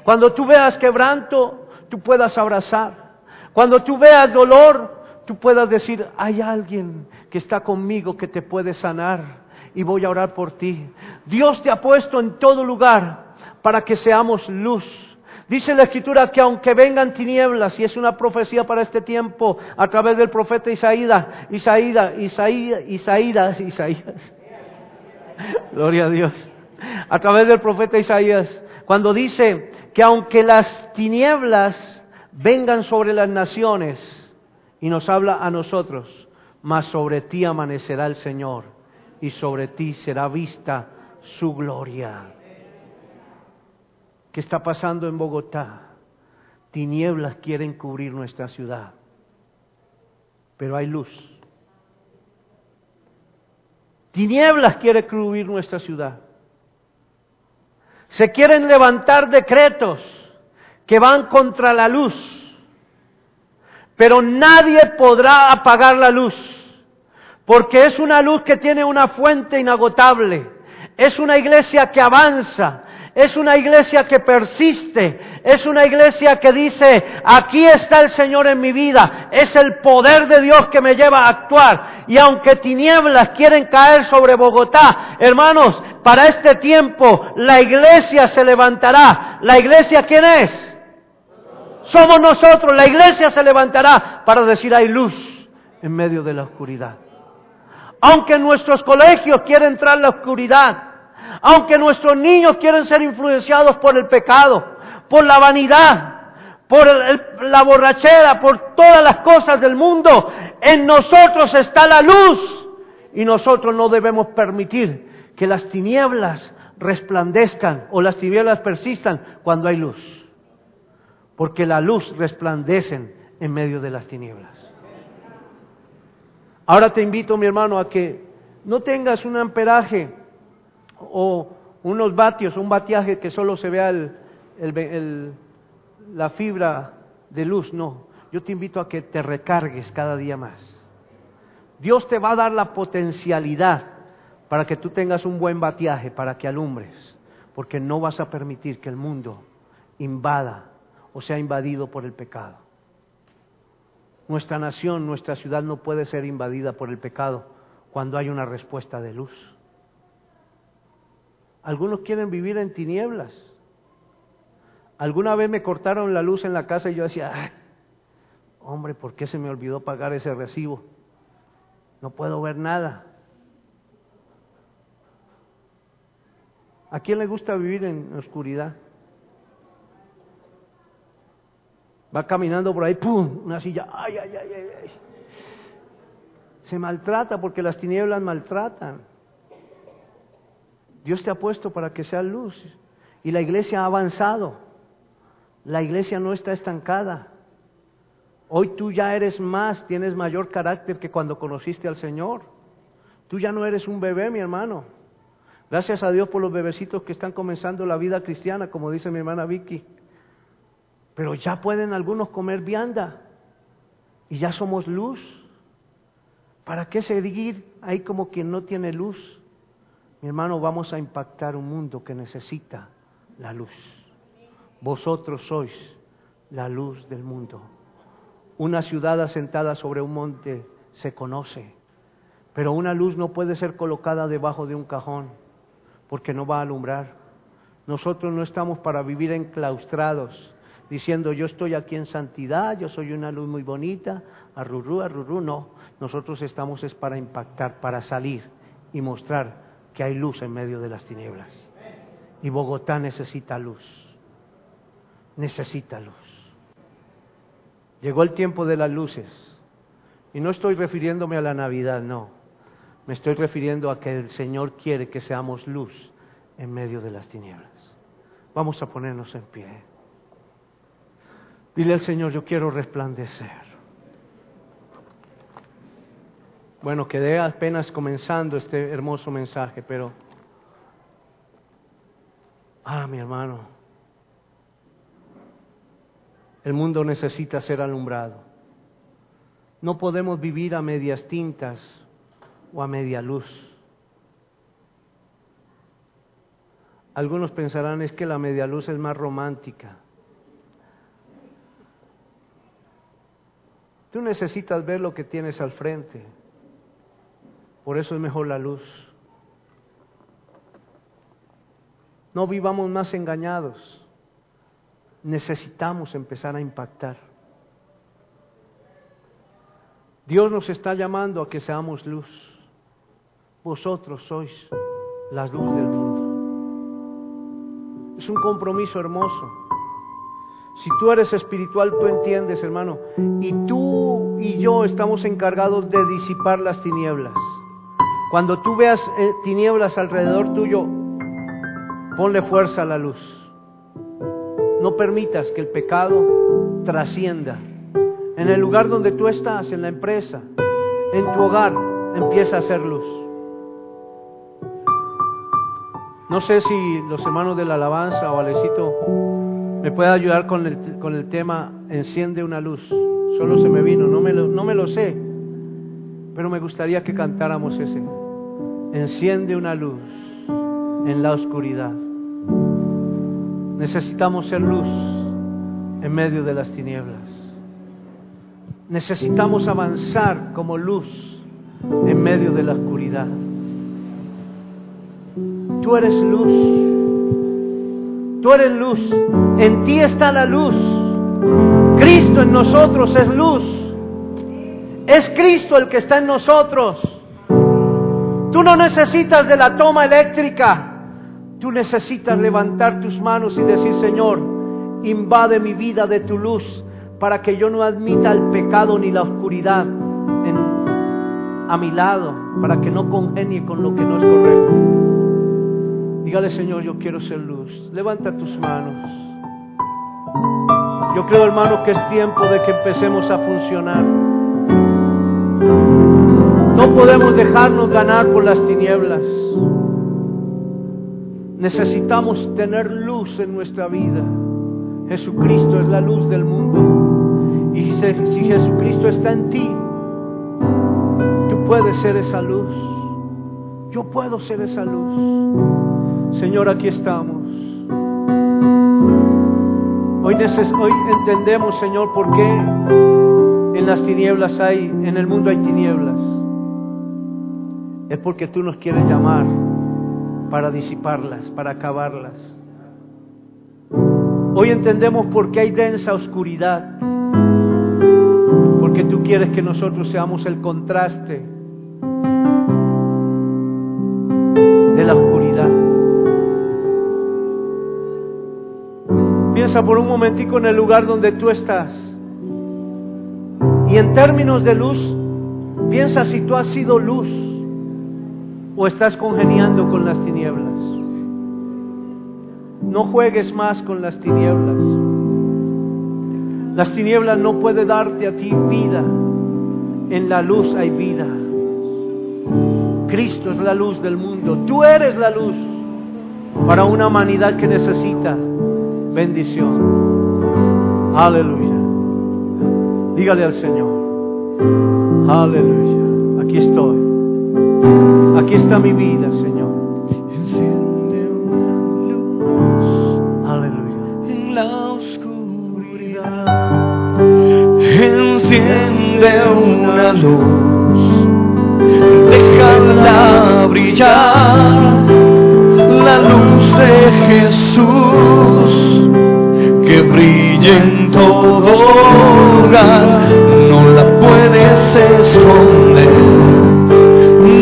Cuando tú veas quebranto, tú puedas abrazar. Cuando tú veas dolor, tú puedas decir, hay alguien que está conmigo que te puede sanar y voy a orar por ti. Dios te ha puesto en todo lugar para que seamos luz. Dice la Escritura que aunque vengan tinieblas, y es una profecía para este tiempo a través del profeta Isaías. Gloria a Dios. A través del profeta Isaías, cuando dice que aunque las tinieblas vengan sobre las naciones, y nos habla a nosotros, mas sobre ti amanecerá el Señor, y sobre ti será vista su gloria. ¿Qué está pasando en Bogotá? Tinieblas quieren cubrir nuestra ciudad, pero hay luz. Tinieblas quiere cubrir nuestra ciudad. Se quieren levantar decretos que van contra la luz, pero nadie podrá apagar la luz, porque es una luz que tiene una fuente inagotable, es una iglesia que avanza, es una iglesia que persiste, es una iglesia que dice, aquí está el Señor en mi vida, es el poder de Dios que me lleva a actuar, y aunque tinieblas quieren caer sobre Bogotá, hermanos, para este tiempo la iglesia se levantará. ¿La iglesia quién es? Somos nosotros. La iglesia se levantará para decir hay luz en medio de la oscuridad. Aunque en nuestros colegios quiere entrar la oscuridad, aunque nuestros niños quieren ser influenciados por el pecado, por la vanidad, por la borrachera, por todas las cosas del mundo, en nosotros está la luz, y nosotros no debemos permitir que las tinieblas resplandezcan o las tinieblas persistan cuando hay luz, porque la luz resplandece en medio de las tinieblas. Ahora te invito, mi hermano, a que no tengas un amperaje o unos vatios, un batiaje que solo se vea la fibra de luz. No, yo te invito a que te recargues cada día más. Dios te va a dar la potencialidad para que tú tengas un buen batiaje, para que alumbres, porque no vas a permitir que el mundo invada o sea invadido por el pecado. Nuestra nación, nuestra ciudad no puede ser invadida por el pecado cuando hay una respuesta de luz. Algunos quieren vivir en tinieblas. Alguna vez me cortaron la luz en la casa y yo decía, ay, hombre, ¿por qué se me olvidó pagar ese recibo? No puedo ver nada. ¿A quién le gusta vivir en oscuridad? Va caminando por ahí, ¡pum!, una silla, ¡ay, ay, ay, ay, ay! Se maltrata porque las tinieblas maltratan. Dios te ha puesto para que seas luz, y la iglesia ha avanzado. La iglesia no está estancada. Hoy tú ya eres más, tienes mayor carácter que cuando conociste al Señor. Tú ya no eres un bebé, mi hermano. Gracias a Dios por los bebecitos que están comenzando la vida cristiana, como dice mi hermana Vicky. Pero ya pueden algunos comer vianda y ya somos luz. ¿Para qué seguir ahí como quien no tiene luz? Mi hermano, vamos a impactar un mundo que necesita la luz. Vosotros sois la luz del mundo. Una ciudad asentada sobre un monte se conoce, pero una luz no puede ser colocada debajo de un cajón, porque no va a alumbrar. Nosotros no estamos para vivir enclaustrados, diciendo yo estoy aquí en santidad, yo soy una luz muy bonita, arrurú, no. Nosotros estamos es para impactar, para salir y mostrar que hay luz en medio de las tinieblas. Y Bogotá necesita luz, necesita luz. Llegó el tiempo de las luces, y no estoy refiriéndome a la Navidad, no. Me estoy refiriendo a que el Señor quiere que seamos luz en medio de las tinieblas. Vamos a ponernos en pie. Dile al Señor, yo quiero resplandecer. Bueno, quedé apenas comenzando este hermoso mensaje, pero... mi hermano, el mundo necesita ser alumbrado. No podemos vivir a medias tintas o a media luz. Algunos pensarán es que la media luz es más romántica. Tú necesitas ver lo que tienes al frente. Por eso es mejor la luz. No vivamos más engañados. Necesitamos empezar a impactar. Dios nos está llamando a que seamos luz. Vosotros sois la luz del mundo. Es un compromiso hermoso. Si tú eres espiritual, tú entiendes, hermano. Y tú y yo estamos encargados de disipar las tinieblas. Cuando tú veas tinieblas alrededor tuyo, ponle fuerza a la luz. No permitas que el pecado trascienda. En el lugar donde tú estás, en la empresa, en tu hogar, empieza a hacer luz. No sé si los hermanos de la alabanza o Alecito me puede ayudar con el tema enciende una luz. Solo se me vino, no me lo sé, pero me gustaría que cantáramos ese. Enciende una luz en la oscuridad. Necesitamos ser luz en medio de las tinieblas. Necesitamos avanzar como luz en medio de la oscuridad. Tú eres luz. Tú eres luz, en ti está la luz. Cristo en nosotros es luz. Es Cristo el que está en nosotros. Tú no necesitas de la toma eléctrica. Tú necesitas levantar tus manos y decir: Señor, invade mi vida de tu luz, para que yo no admita el pecado ni la oscuridad a mi lado, para que no congenie con lo que no es correcto. Dígale: Señor, yo quiero ser luz. Levanta tus manos. Yo creo, hermano, que es tiempo de que empecemos a funcionar. No podemos dejarnos ganar por las tinieblas. Necesitamos tener luz en nuestra vida. Jesucristo es la luz del mundo. Y si Jesucristo está en ti, tú puedes ser esa luz. Yo puedo ser esa luz. Señor, aquí estamos. Hoy entendemos, Señor, por qué en las tinieblas en el mundo hay tinieblas. Es porque tú nos quieres llamar para disiparlas, para acabarlas. Hoy entendemos por qué hay densa oscuridad. Porque tú quieres que nosotros seamos el contraste de la oscuridad. Piensa por un momentico en el lugar donde tú estás. Y en términos de luz, piensa si tú has sido luz o estás congeniando con las tinieblas. No juegues más con las tinieblas. Las tinieblas no pueden darte a ti vida. En la luz hay vida. Cristo es la luz del mundo. Tú eres la luz para una humanidad que necesita bendición. Aleluya. Dígale al Señor: aleluya. Aquí estoy. Aquí está mi vida, Señor. Enciende una luz. Aleluya. En la oscuridad. Enciende una luz. Déjala brillar. La luz de Jesús. Que brille en todo lugar, no la puedes esconder,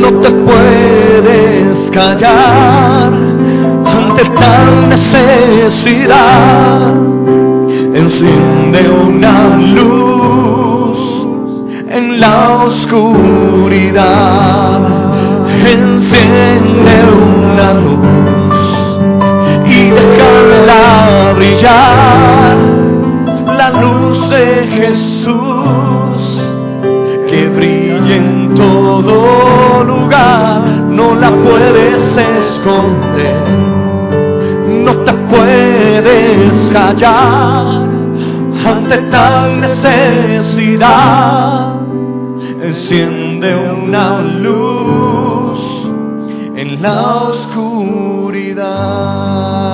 no te puedes callar ante tal necesidad. Enciende una luz en la oscuridad, enciende una luz y déjala brillar, la luz de Jesús, que brille en todo lugar, no la puedes esconder, no te puedes callar ante tal necesidad. Enciende una luz en la oscuridad.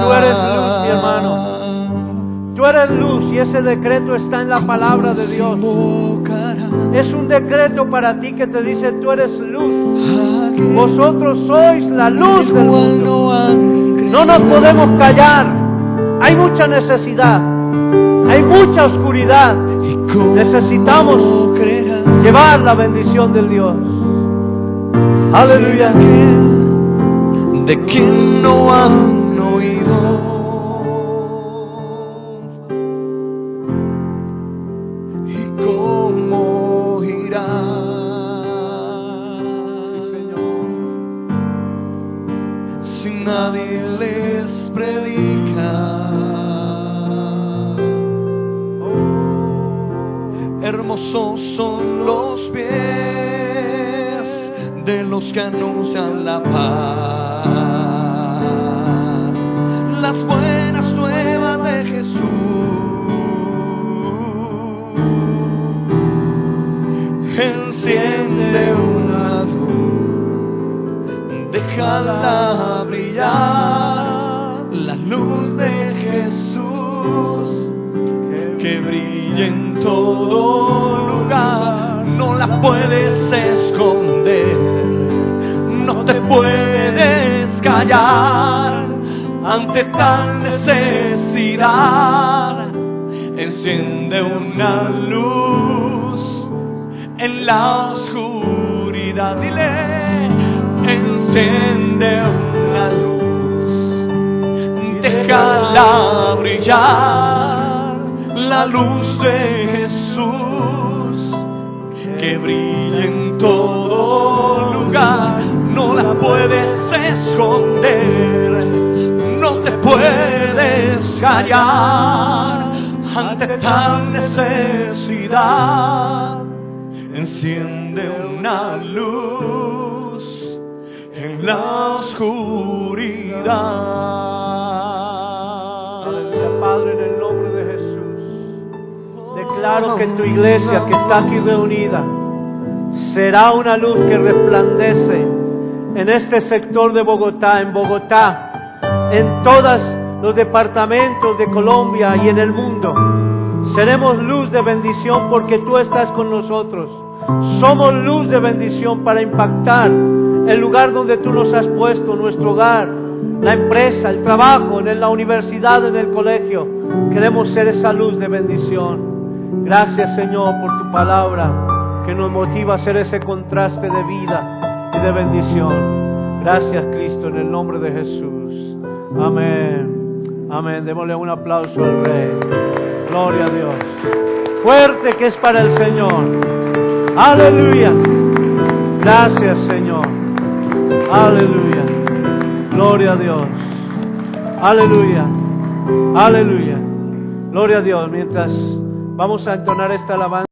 Tú eres luz, mi hermano. Tú eres luz y ese decreto está en la palabra de Dios. Es un decreto para ti que te dice: tú eres luz. Vosotros sois la luz del mundo. No nos podemos callar. Hay mucha necesidad. Hay mucha oscuridad. Necesitamos llevar la bendición del Dios. Aleluya. De quien no han oído. hermosos son los pies de los que anuncian la paz, las buenas nuevas de Jesús. Enciende una luz, déjala brillar, la luz de Jesús que brille en todo lugar. No la puedes esconder, no te puedes callar ante tal necesidad. Enciende una luz en la oscuridad, dile, enciende una luz, déjala brillar, la luz de Jesús que brilla en todo lugar. No la puedes esconder, no te puedes callar ante tal necesidad. Enciende una luz en la oscuridad. Aleluya, Padre, en el nombre de Jesús, declaro que tu iglesia que está aquí reunida será una luz que resplandece en este sector de Bogotá, en todos los departamentos de Colombia y en el mundo. Seremos luz de bendición porque tú estás con nosotros. Somos luz de bendición para impactar el lugar donde tú nos has puesto, nuestro hogar, la empresa, el trabajo, en la universidad, en el colegio. Queremos ser esa luz de bendición. Gracias, Señor, por tu palabra que nos motiva a hacer ese contraste de vida y de bendición. Gracias, Cristo, en el nombre de Jesús. Amén. Amén. Démosle un aplauso al Rey. Gloria a Dios. Fuerte que es para el Señor. Aleluya. Gracias, Señor. Aleluya. Gloria a Dios. Aleluya. Aleluya. Gloria a Dios. Mientras vamos a entonar esta alabanza.